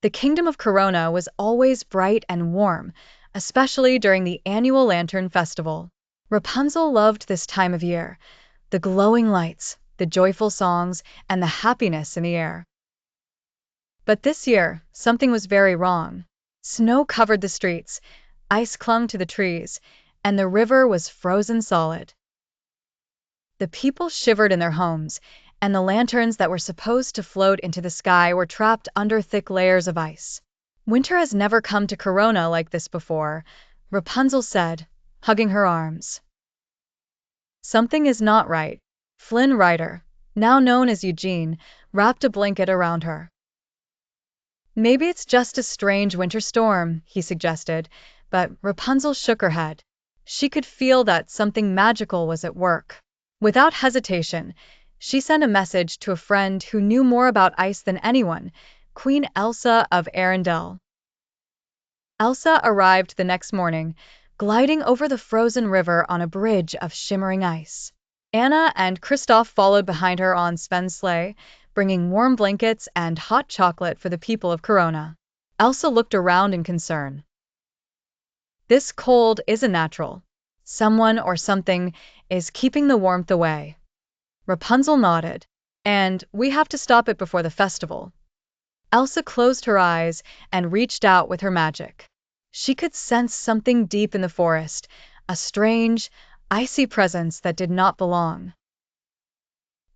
The kingdom of Corona was always bright and warm, especially during the annual Lantern Festival. Rapunzel loved this time of year, the glowing lights, the joyful songs, and the happiness in the air. But this year, something was very wrong. Snow covered the streets, ice clung to the trees, and the river was frozen solid. The people shivered in their homes, and the lanterns that were supposed to float into the sky were trapped under thick layers of ice. Winter has never come to Corona like this before, Rapunzel said, hugging her arms. Something is not right. Flynn Rider, now known as Eugene, wrapped a blanket around her. Maybe it's just a strange winter storm, he suggested, but Rapunzel shook her head. She could feel that something magical was at work. Without hesitation, she sent a message to a friend who knew more about ice than anyone, Queen Elsa of Arendelle. Elsa arrived the next morning, gliding over the frozen river on a bridge of shimmering ice. Anna and Kristoff followed behind her on Sven's sleigh, bringing warm blankets and hot chocolate for the people of Corona. Elsa looked around in concern. This cold isn't natural. Someone or something is keeping the warmth away. Rapunzel nodded. And we have to stop it before the festival. Elsa closed her eyes and reached out with her magic. She could sense something deep in the forest, a strange, icy presence that did not belong.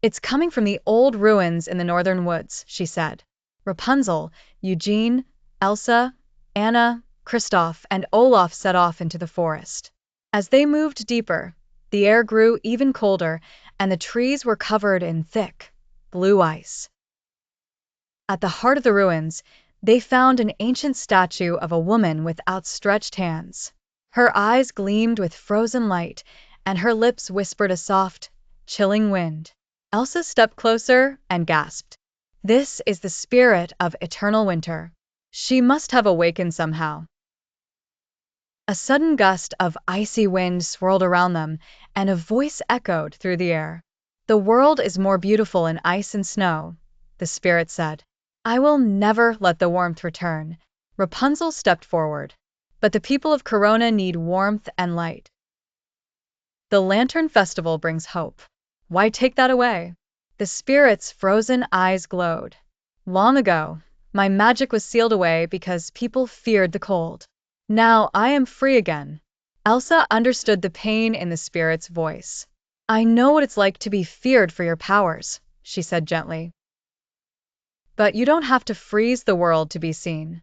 It's coming from the old ruins in the northern woods, she said. Rapunzel, Eugene, Elsa, Anna, Kristoff, and Olaf set off into the forest. As they moved deeper, the air grew even colder, and the trees were covered in thick, blue ice. At the heart of the ruins, they found an ancient statue of a woman with outstretched hands. Her eyes gleamed with frozen light, and her lips whispered a soft, chilling wind. Elsa stepped closer and gasped. This is the spirit of eternal winter. She must have awakened somehow. A sudden gust of icy wind swirled around them, and a voice echoed through the air. The world is more beautiful in ice and snow, the spirit said. I will never let the warmth return. Rapunzel stepped forward. But the people of Corona need warmth and light. The Lantern Festival brings hope. Why take that away? The spirit's frozen eyes glowed. Long ago, my magic was sealed away because people feared the cold. Now I am free again. Elsa understood the pain in the spirit's voice. I know what it's like to be feared for your powers, she said gently. But you don't have to freeze the world to be seen.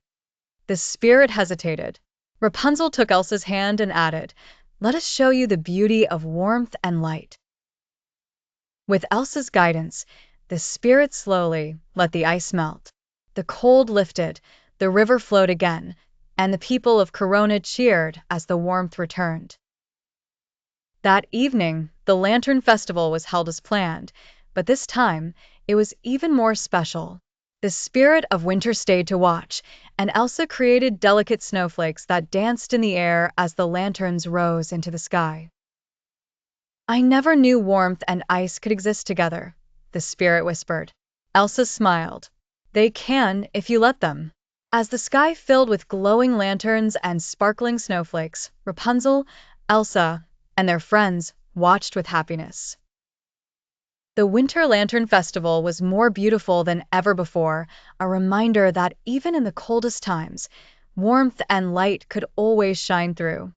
The spirit hesitated. Rapunzel took Elsa's hand and added, Let us show you the beauty of warmth and light. With Elsa's guidance, the spirit slowly let the ice melt. The cold lifted, the river flowed again, and the people of Corona cheered as the warmth returned. That evening, the Lantern Festival was held as planned, but this time, it was even more special. The spirit of winter stayed to watch, and Elsa created delicate snowflakes that danced in the air as the lanterns rose into the sky. I never knew warmth and ice could exist together, the spirit whispered. Elsa smiled. They can if you let them. As the sky filled with glowing lanterns and sparkling snowflakes, Rapunzel, Elsa, and their friends watched with happiness. The Winter Lantern Festival was more beautiful than ever before, a reminder that even in the coldest times, warmth and light could always shine through.